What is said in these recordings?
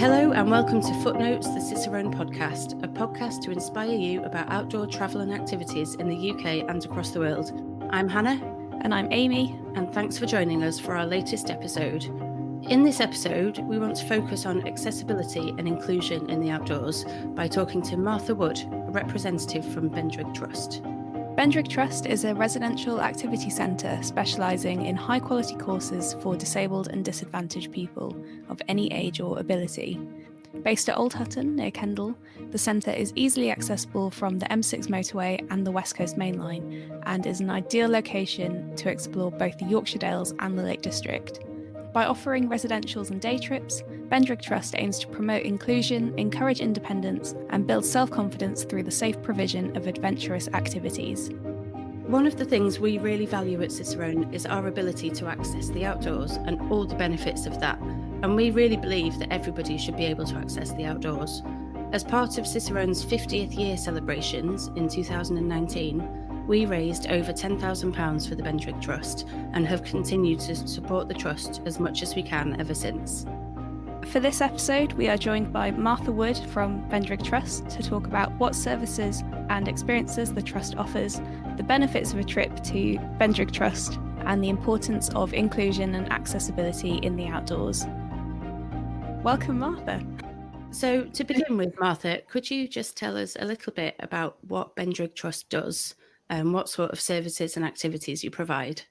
Hello and welcome to Footnotes, the Cicerone podcast, a podcast to inspire you about outdoor travel and activities in the UK and across the world. I'm Hannah. And I'm Amy. And thanks for joining us for our latest episode. In this episode, we want to focus on accessibility and inclusion in the outdoors by talking to Martha Wood, a representative from Bendrigg Trust. Bendrigg Trust is a residential activity centre specialising in high-quality courses for disabled and disadvantaged people of any age or ability. Based at Old Hutton, near Kendal, the centre is easily accessible from the M6 motorway and the West Coast Main Line, and is an ideal location to explore both the Yorkshire Dales and the Lake District. By offering residentials and day trips, Bendrigg Trust aims to promote inclusion, encourage independence, and build self-confidence through the safe provision of adventurous activities. One of the things we really value at Cicerone is our ability to access the outdoors and all the benefits of that, and we really believe that everybody should be able to access the outdoors. As part of Cicerone's 50th year celebrations in 2019, we raised over £10,000 for the Bendrigg Trust and have continued to support the Trust as much as we can ever since. For this episode, we are joined by Martha Wood from Bendrigg Trust to talk about what services and experiences the Trust offers, the benefits of a trip to Bendrigg Trust, and the importance of inclusion and accessibility in the outdoors. Welcome, Martha. So to begin with, Martha, could you just tell us a little bit about what Bendrigg Trust does and what sort of services and activities you provide?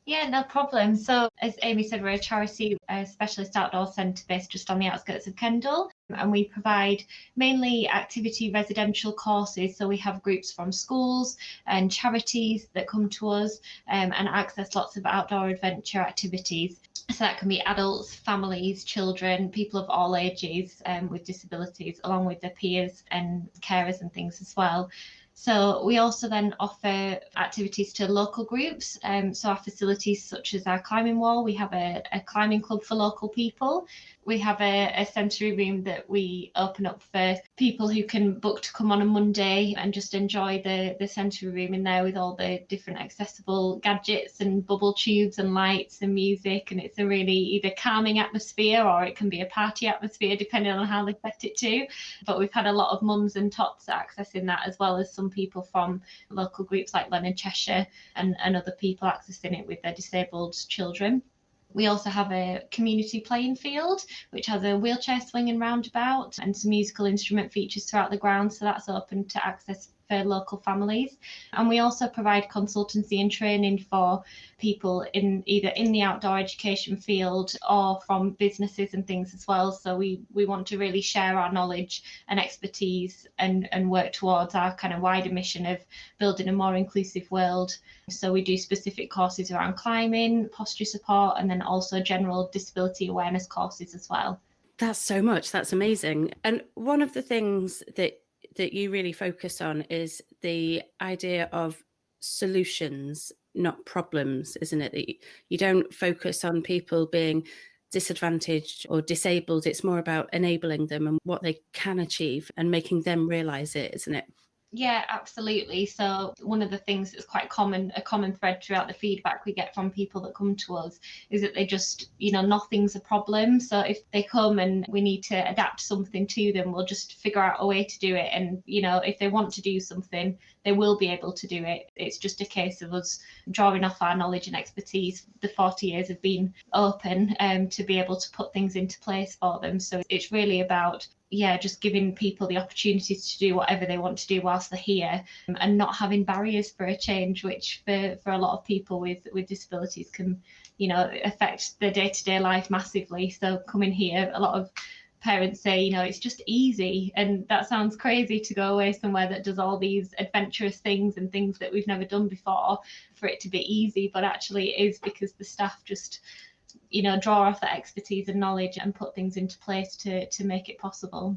Yeah, no problem. So as Amy said, we're a charity, a specialist outdoor centre based just on the outskirts of Kendal, and we provide mainly activity residential courses. So we have groups from schools and charities that come to us and access lots of outdoor adventure activities. So that can be adults, families, children, people of all ages with disabilities, along with their peers and carers and things as well. So we also then offer activities to local groups. So our facilities such as our climbing wall, we have a climbing club for local people. We have a sensory room that we open up for people who can book to come on a Monday and just enjoy the sensory room in there with all the different accessible gadgets and bubble tubes and lights and music. And it's a really either calming atmosphere or it can be a party atmosphere depending on how they set it to. But we've had a lot of mums and tots accessing that, as well as some people from local groups like Len and Cheshire and other people accessing it with their disabled children. We also have a community playing field, which has a wheelchair swing and roundabout and some musical instrument features throughout the ground. So that's open to access for local families. And we also provide consultancy and training for people in either in the outdoor education field or from businesses and things as well. So we want to really share our knowledge and expertise and work towards our kind of wider mission of building a more inclusive world. So we do specific courses around climbing, posture support, and then also general disability awareness courses as well. That's so much. That's amazing. And one of the things that you really focus on is the idea of solutions, not problems, isn't it? That you don't focus on people being disadvantaged or disabled. It's more about enabling them and what they can achieve and making them realise it, isn't it? Yeah, absolutely. So one of the things that's quite common, a common thread throughout the feedback we get from people that come to us is that they just, nothing's a problem. So if they come and we need to adapt something to them, we'll just figure out a way to do it. And, if they want to do something, they will be able to do it. It's just a case of us drawing off our knowledge and expertise, the 40 years of being open to be able to put things into place for them. So it's really about just giving people the opportunities to do whatever they want to do whilst they're here and not having barriers for a change, which for a lot of people with disabilities can, affect their day-to-day life massively. So coming here, a lot of parents say, it's just easy. And that sounds crazy to go away somewhere that does all these adventurous things and things that we've never done before for it to be easy. But actually it is because the staff just draw off that expertise and knowledge and put things into place to make it possible.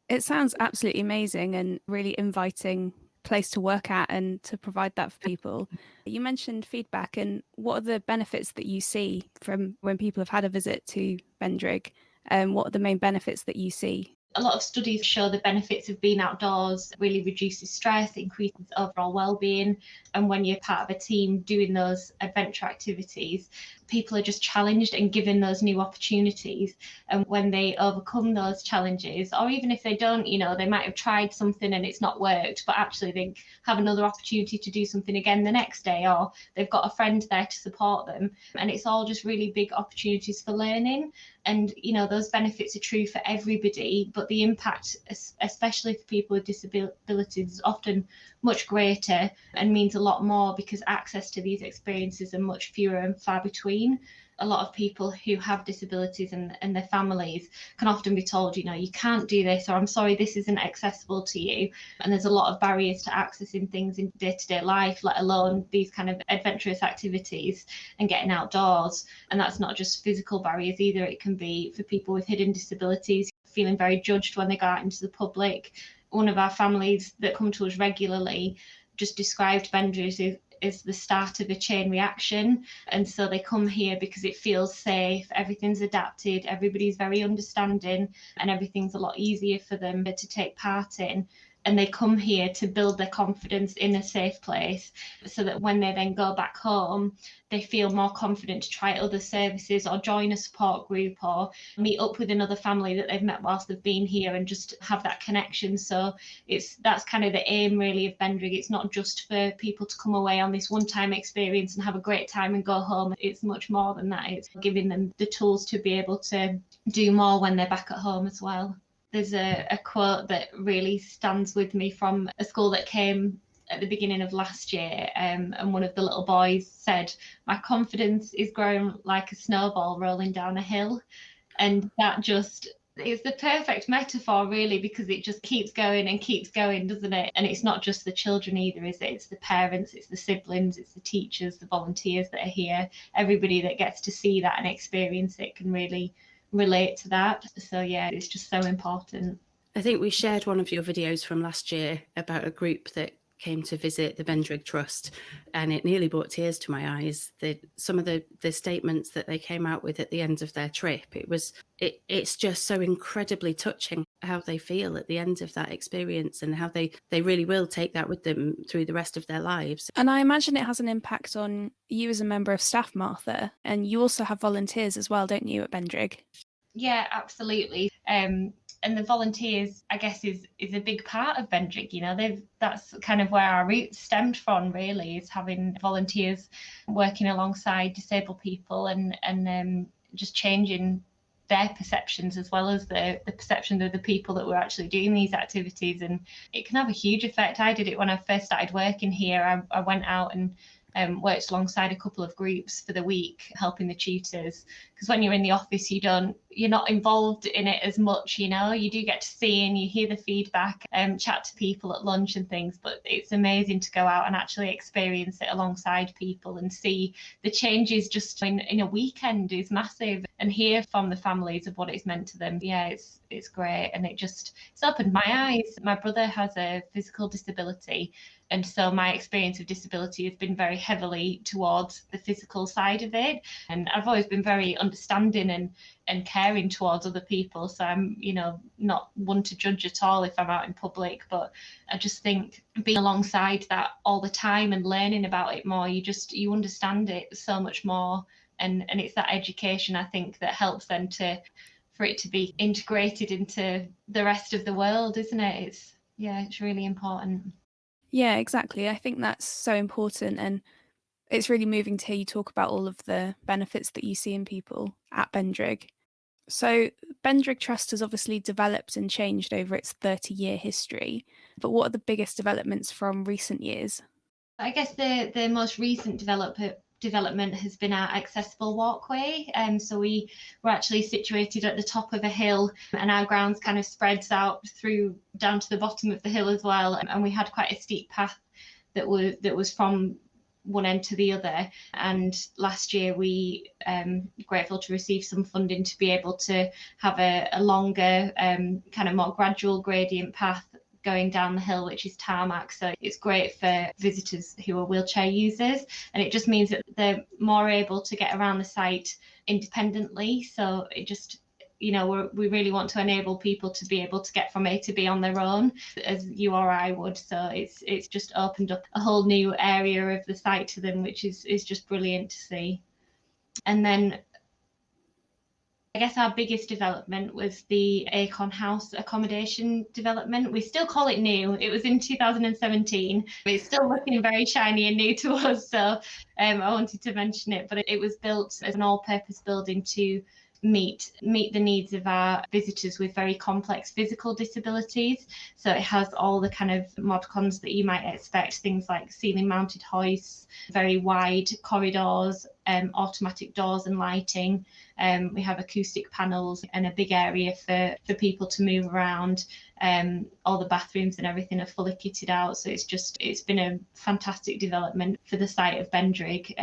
It sounds absolutely amazing and really inviting place to work at and to provide that for people. You mentioned feedback, and what are the benefits that you see from when people have had a visit to Bendrigg? What are the main benefits that you see? A lot of studies show the benefits of being outdoors really reduces stress, increases overall well-being. And when you're part of a team doing those adventure activities, people are just challenged and given those new opportunities. And when they overcome those challenges, or even if they don't, they might have tried something and it's not worked, but actually they have another opportunity to do something again the next day, or they've got a friend there to support them. And it's all just really big opportunities for learning. And, those benefits are true for everybody, but the impact, especially for people with disabilities, is often much greater and means a lot more because access to these experiences are much fewer and far between. A lot of people who have disabilities and their families can often be told, you can't do this, or I'm sorry, this isn't accessible to you. And there's a lot of barriers to accessing things in day-to-day life, let alone these kind of adventurous activities and getting outdoors. And that's not just physical barriers either. It can be for people with hidden disabilities, feeling very judged when they go out into the public. One of our families that come to us regularly just described Bendrigg is the start of a chain reaction. And so they come here because it feels safe, everything's adapted, everybody's very understanding, and everything's a lot easier for them to take part in. And they come here to build their confidence in a safe place so that when they then go back home, they feel more confident to try other services or join a support group or meet up with another family that they've met whilst they've been here and just have that connection. So that's kind of the aim really of Bendrigg. It's not just for people to come away on this one-time experience and have a great time and go home. It's much more than that. It's giving them the tools to be able to do more when they're back at home as well. There's a quote that really stands with me from a school that came at the beginning of last year, and one of the little boys said, "My confidence is growing like a snowball rolling down a hill." And that just is the perfect metaphor really, because it just keeps going and keeps going, doesn't it? And it's not just the children either, is it? It's the parents, it's the siblings, it's the teachers, the volunteers that are here, everybody that gets to see that and experience it can really relate to that. So yeah, it's just so important. I think we shared one of your videos from last year about a group that came to visit the Bendrigg Trust, and it nearly brought tears to my eyes. Some of the statements that they came out with at the end of their trip, it's just so incredibly touching how they feel at the end of that experience and how they really will take that with them through the rest of their lives. And I imagine it has an impact on you as a member of staff, Martha, and you also have volunteers as well, don't you, at Bendrigg? Yeah, absolutely. And the volunteers, I guess, is a big part of Bendrigg. That's kind of where our roots stemmed from, really, is having volunteers working alongside disabled people and just changing their perceptions as well as the perception of the people that were actually doing these activities. And it can have a huge effect. I did it when I first started working here. I went out and worked alongside a couple of groups for the week, helping the tutors. Because when you're in the office, you're not involved in it as much, you do get to see and you hear the feedback and chat to people at lunch and things. But it's amazing to go out and actually experience it alongside people and see the changes just in a weekend is massive, and hear from the families of what it's meant to them. Yeah, it's great, and it's opened my eyes. My brother has a physical disability, and so my experience of disability has been very heavily towards the physical side of it. And I've always been very understanding and caring towards other people. So I'm, not one to judge at all if I'm out in public. But I just think being alongside that all the time and learning about it more, you understand it so much more. And it's that education, I think, that helps then for it to be integrated into the rest of the world, isn't it? It's really important. Yeah, exactly. I think that's so important, and it's really moving to hear you talk about all of the benefits that you see in people at Bendrigg. So Bendrigg Trust has obviously developed and changed over its 30-year history, but what are the biggest developments from recent years? I guess the most recent development has been our accessible walkway. So we were actually situated at the top of a hill, and our grounds kind of spreads out through down to the bottom of the hill as well. And we had quite a steep path that was from one end to the other. And last year we grateful to receive some funding to be able to have a longer kind of more gradual gradient path going down the hill, which is tarmac. So it's great for visitors who are wheelchair users, and it just means that they're more able to get around the site independently. So it just, we really want to enable people to be able to get from A to B on their own, as you or I would. So it's just opened up a whole new area of the site to them, which is just brilliant to see. And then I guess our biggest development was the Acorn House accommodation development. We still call it new. It was in 2017. It's still looking very shiny and new to us. So I wanted to mention it, but it was built as an all-purpose building to meet the needs of our visitors with very complex physical disabilities. So it has all the kind of mod cons that you might expect, things like ceiling mounted hoists, very wide corridors, automatic doors and lighting. We have acoustic panels and a big area for people to move around. All the bathrooms and everything are fully kitted out. So it's been a fantastic development for the site of Bendrigg.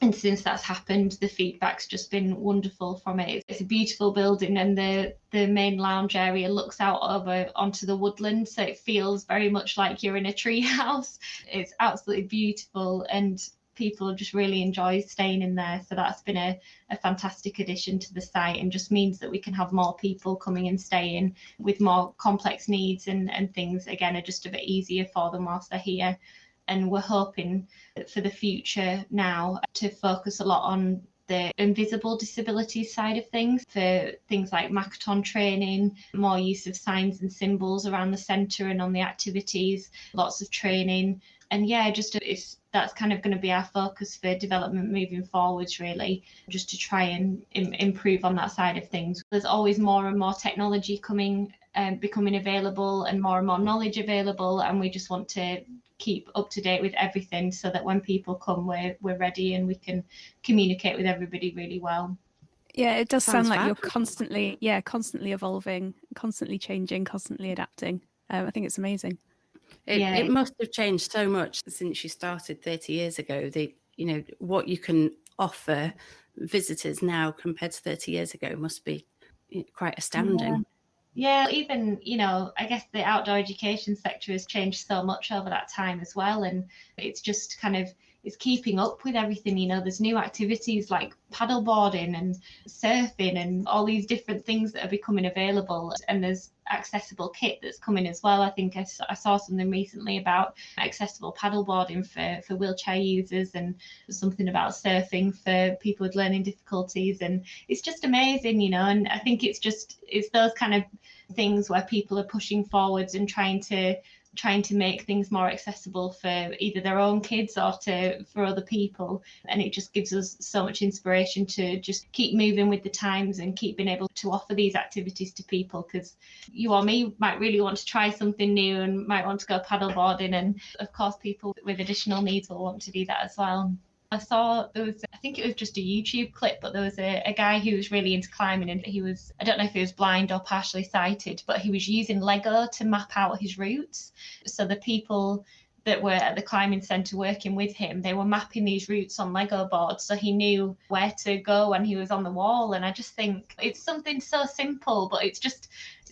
And since that's happened, the feedback's just been wonderful from it. It's a beautiful building, and the main lounge area looks out over onto the woodland, so it feels very much like you're in a tree house. It's absolutely beautiful, and people just really enjoy staying in there. So that's been a fantastic addition to the site, and just means that we can have more people coming and staying with more complex needs, and things, again, are just a bit easier for them whilst they're here. And we're hoping for the future now to focus a lot on the invisible disabilities side of things, for things like Makaton training, more use of signs and symbols around the centre and on the activities, lots of training. And yeah, that's kind of going to be our focus for development moving forwards, really, just to try and improve on that side of things. There's always more and more technology becoming available, and more knowledge available, and we just want to keep up to date with everything so that when people come, we're ready and we can communicate with everybody really well. Yeah, it does sound like fab. you're constantly evolving, constantly changing, constantly adapting. I think it's amazing. It must have changed so much since you started 30 years ago. What you can offer visitors now compared to 30 years ago must be quite astounding. Yeah, even, I guess the outdoor education sector has changed so much over that time as well. And it's just it's keeping up with everything. There's new activities like paddleboarding and surfing and all these different things that are becoming available. And there's accessible kit that's coming as well. I think I saw something recently about accessible paddleboarding for wheelchair users, and something about surfing for people with learning difficulties. And it's just amazing, and I think it's those kind of things where people are pushing forwards and trying to make things more accessible for either their own kids or for other people. And it just gives us so much inspiration to just keep moving with the times and keep being able to offer these activities to people, because you or me might really want to try something new and might want to go paddleboarding, and of course people with additional needs will want to do that as well. I saw I think it was just a YouTube clip, but there was a guy who was really into climbing, and I don't know if he was blind or partially sighted, but he was using Lego to map out his routes. So the people that were at the climbing centre working with him, they were mapping these routes on Lego boards, so he knew where to go when he was on the wall. And I just think it's something so simple, but it's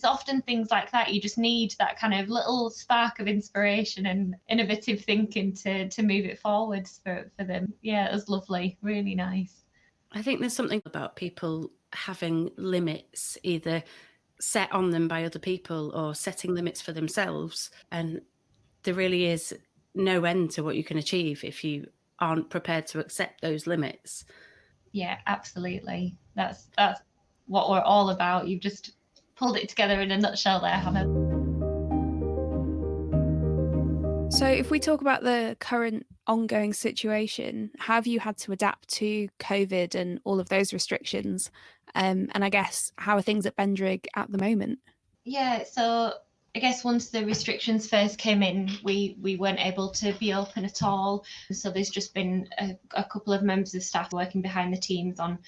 often things like that. You just need that kind of little spark of inspiration and innovative thinking to move it forwards for them. Yeah, it was lovely, really nice. I think there's something about people having limits, either set on them by other people or setting limits for themselves. And there really is no end to what you can achieve if you aren't prepared to accept those limits. Yeah, absolutely. That's what we're all about. You've just pulled it together in a nutshell there, Hannah. So if we talk about the current ongoing situation, have you had to adapt to COVID and all of those restrictions? And I guess, how are things at Bendrigg at the moment? Yeah, so I guess once the restrictions first came in, we weren't able to be open at all. So there's just been a couple of members of staff working behind the teams on,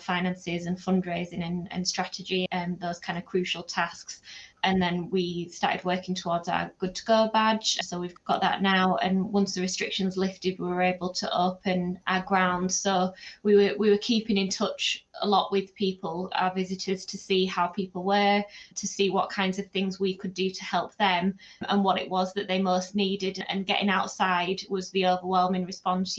finances and fundraising and strategy and those kind of crucial tasks. And then we started working towards our Good to Go badge. So we've got that now. And once the restrictions lifted, we were able to open our grounds. So we were keeping in touch a lot with people, our visitors, to see how people were, to see what kinds of things we could do to help them and what it was that they most needed. And getting outside was the overwhelming response.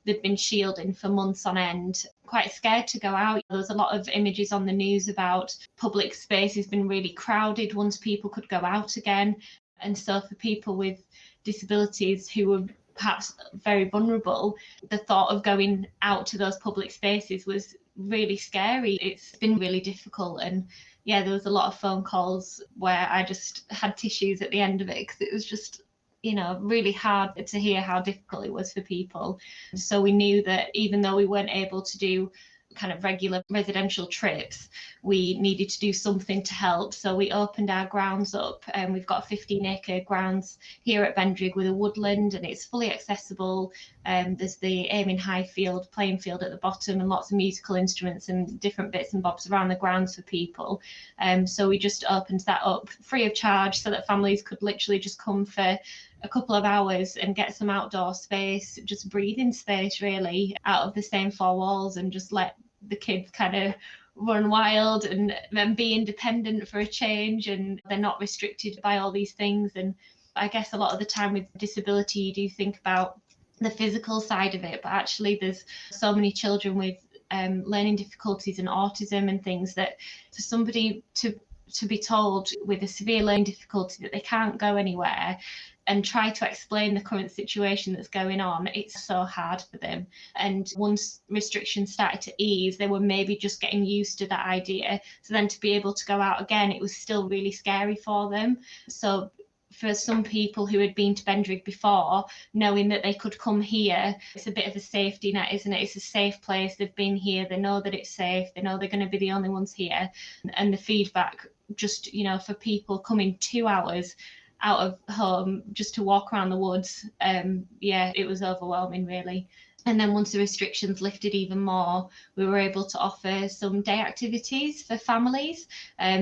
They've been shielding for months on end, quite scared to go out. There's a lot of images on the news about public spaces being really crowded once people could go out again. And so for people with disabilities who were perhaps very vulnerable, the thought of going out to those public spaces was really scary. It's been really difficult, and yeah, there was a lot of phone calls where I just had tissues at the end of it because it was just, you know, really hard to hear how difficult it was for people. So we knew that even though we weren't able to do kind of regular residential trips, we needed to do something to help. So we opened our grounds up, and we've got 15-acre grounds here at Bendrigg with a woodland, and it's fully accessible. There's the aiming high field, playing field at the bottom, and lots of musical instruments and different bits and bobs around the grounds for people. So we just opened that up free of charge so that families could literally just come for a couple of hours and get some outdoor space, just breathing space really, out of the same four walls, and just let the kids kind of run wild and be independent for a change, and they're not restricted by all these things. And I guess a lot of the time with disability, you do think about the physical side of it, but actually there's so many children with learning difficulties and autism and things, that for somebody to be told with a severe learning difficulty that they can't go anywhere and try to explain the current situation that's going on, it's so hard for them. And once restrictions started to ease, they were maybe just getting used to that idea. So then to be able to go out again, it was still really scary for them. So for some people who had been to Bendrigg before, knowing that they could come here, it's a bit of a safety net, isn't it? It's a safe place. They've been here. They know that it's safe. They know they're going to be the only ones here. And the feedback, just, you know, for people coming 2 hours out of home just to walk around the woods, yeah, it was overwhelming really. And then once the restrictions lifted even more, we were able to offer some day activities for families.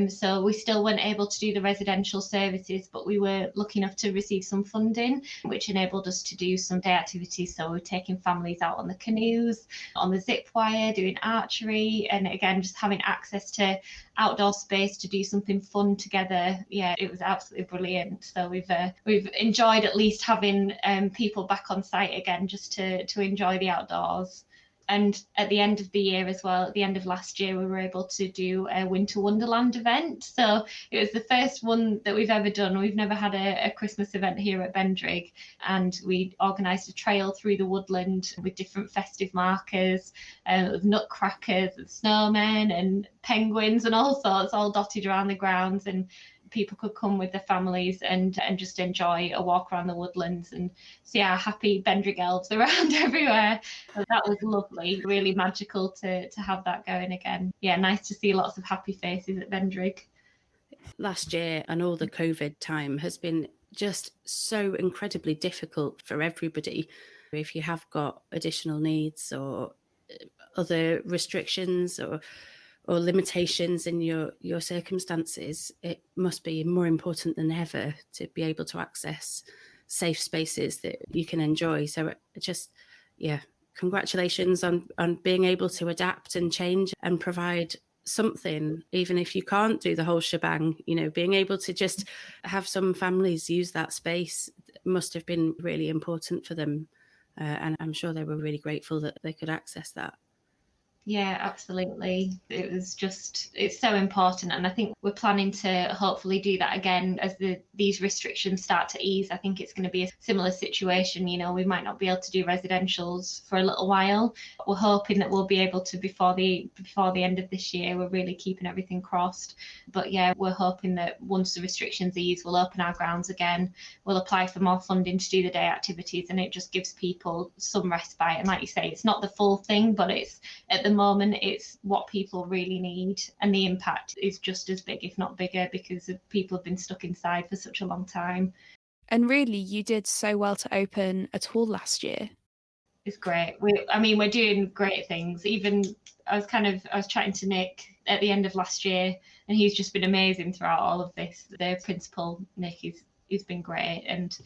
So we still weren't able to do the residential services, but we were lucky enough to receive some funding, which enabled us to do some day activities. So we're taking families out on the canoes, on the zip wire, doing archery, and again, just having access to outdoor space to do something fun together. Yeah, it was absolutely brilliant. So we've enjoyed at least having people back on site again, just to enjoy the outdoors. And at the end of the year as well, at the end of last year, we were able to do a Winter Wonderland event. So it was the first one that we've ever done. We've never had a Christmas event here at Bendrigg, and we organised a trail through the woodland with different festive markers, with nutcrackers and snowmen and penguins and all sorts, all dotted around the grounds, and people could come with their families and just enjoy a walk around the woodlands and see our happy Bendrigg elves around everywhere. So that was lovely, really magical to have that going again. Yeah, nice to see lots of happy faces at Bendrigg. Last year and all the COVID time has been just so incredibly difficult for everybody. If you have got additional needs or other restrictions or limitations in your circumstances, it must be more important than ever to be able to access safe spaces that you can enjoy. So just, yeah, congratulations on being able to adapt and change and provide something, even if you can't do the whole shebang. You know, being able to just have some families use that space must have been really important for them. And I'm sure they were really grateful that they could access that. Yeah, absolutely. It's so important. And I think we're planning to hopefully do that again as these restrictions start to ease. I think it's going to be a similar situation. You know, we might not be able to do residentials for a little while. We're hoping that we'll be able to before the end of this year. We're really keeping everything crossed. But yeah, we're hoping that once the restrictions ease, we'll open our grounds again. We'll apply for more funding to do the day activities, and it just gives people some respite. And like you say, it's not the full thing, but it's at the moment it's what people really need, and the impact is just as big, if not bigger, because people have been stuck inside for such a long time. And really, you did so well to open at all last year. It's great. We're doing great things. Even I was chatting to Nick at the end of last year, and he's just been amazing throughout all of this. The principal, Nick, he's been great, and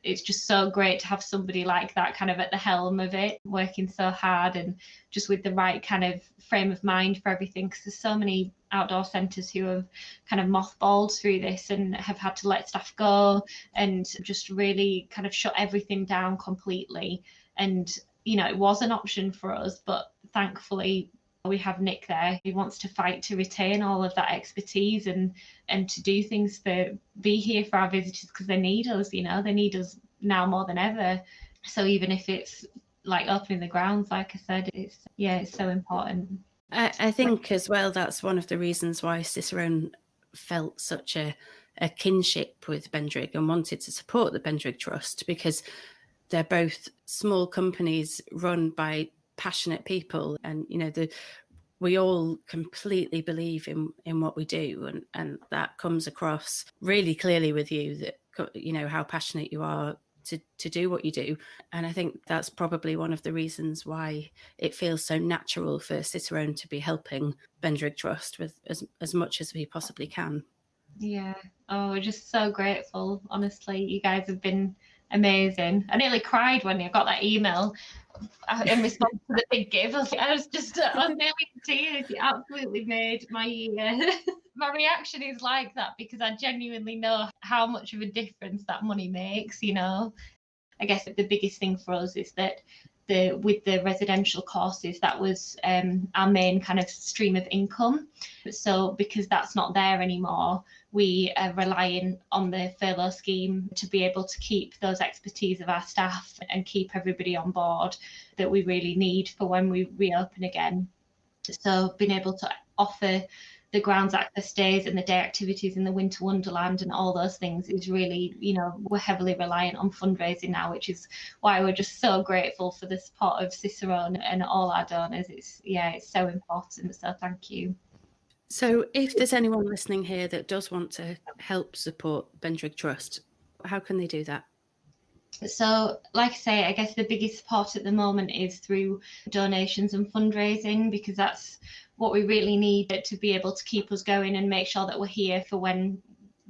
it's just so great to have somebody like that kind of at the helm of it, working so hard and just with the right kind of frame of mind for everything, because there's so many outdoor centres who have kind of mothballed through this and have had to let staff go and just really kind of shut everything down completely. And, you know, it was an option for us, but thankfully we have Nick there who wants to fight to retain all of that expertise and to do things, to be here for our visitors, because they need us, you know, they need us now more than ever. So even if it's like opening the grounds, like I said, it's so important. I think as well, that's one of the reasons why Cicerone felt such a kinship with Bendrigg and wanted to support the Bendrigg Trust, because they're both small companies run by passionate people, and we all completely believe in what we do, and that comes across really clearly with you, that how passionate you are to do what you do. And I think that's probably one of the reasons why it feels so natural for Cicerone to be helping Bendrigg Trust with as much as we possibly can. Yeah. Oh, we're just so grateful. Honestly, you guys have been amazing. I nearly cried when I got that email in response to the big give. I was nearly in tears. It absolutely made my year. My reaction is like that because I genuinely know how much of a difference that money makes. I guess the biggest thing for us is that with the residential courses, that was our main kind of stream of income. So because that's not there anymore, we are relying on the furlough scheme to be able to keep those expertise of our staff and keep everybody on board that we really need for when we reopen again. So being able to offer the grounds access days and the day activities in the winter wonderland and all those things is really, we're heavily reliant on fundraising now, which is why we're just so grateful for the support of Cicerone and all our donors. It's so important. So thank you. So if there's anyone listening here that does want to help support Bendrigg Trust, how can they do that? So, like I say, I guess the biggest support at the moment is through donations and fundraising, because that's what we really need to be able to keep us going and make sure that we're here for when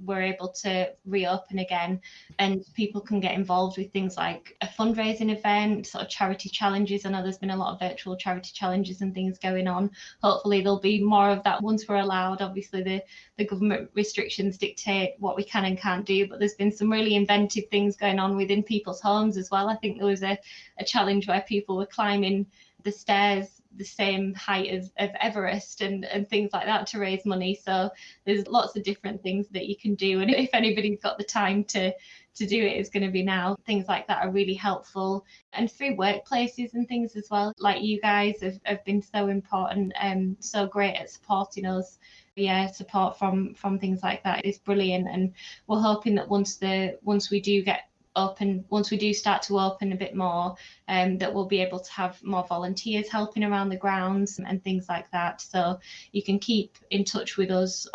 we're able to reopen again. And people can get involved with things like a fundraising event, sort of charity challenges. I know there's been a lot of virtual charity challenges and things going on. Hopefully there'll be more of that once we're allowed. Obviously the government restrictions dictate what we can and can't do, but there's been some really inventive things going on within people's homes as well. I think there was a challenge where people were climbing the stairs the same height as Everest and things like that to raise money. So there's lots of different things that you can do, and if anybody's got the time to do it, it's going to be now. Things like that are really helpful, and through workplaces and things as well, like you guys have been so important and so great at supporting us. Support from things like that is brilliant, and we're hoping that once we do get open, once we do start to open a bit more, that we'll be able to have more volunteers helping around the grounds and things like that. So you can keep in touch with us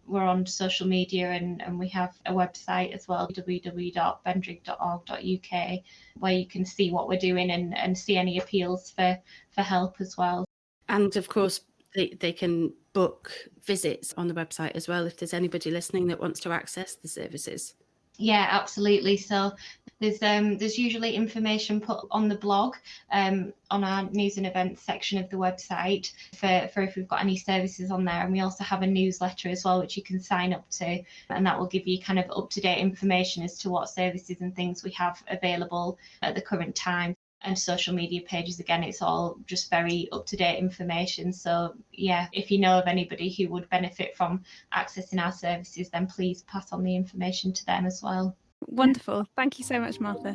we're on social media, and we have a website as well, www.bendrigg.org.uk, where you can see what we're doing and see any appeals for help as well. And of course they can book visits on the website as well if there's anybody listening that wants to access the services. Yeah, absolutely. So there's usually information put on the blog, on our news and events section of the website for if we've got any services on there. And we also have a newsletter as well, which you can sign up to, and that will give you kind of up-to-date information as to what services and things we have available at the current time. And social media pages, again, it's all just very up-to-date information. So yeah, if you know of anybody who would benefit from accessing our services, then please pass on the information to them as well. Wonderful. Thank you so much, Martha.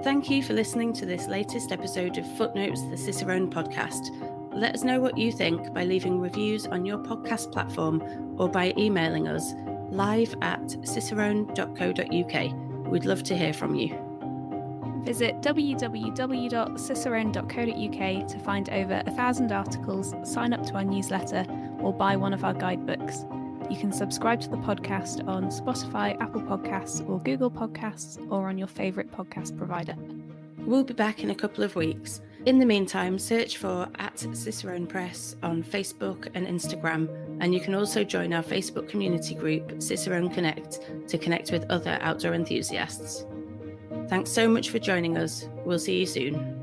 Thank you for listening to this latest episode of Footnotes, the Cicerone podcast. Let us know what you think by leaving reviews on your podcast platform or by emailing us live@cicerone.co.uk. We'd love to hear from you. Visit www.cicerone.co.uk to find over 1,000 articles, sign up to our newsletter, or buy one of our guidebooks. You can subscribe to the podcast on Spotify, Apple Podcasts, or Google Podcasts, or on your favourite podcast provider. We'll be back in a couple of weeks. In the meantime, search for @Cicerone Press on Facebook and Instagram, and you can also join our Facebook community group, Cicerone Connect, to connect with other outdoor enthusiasts. Thanks so much for joining us. We'll see you soon.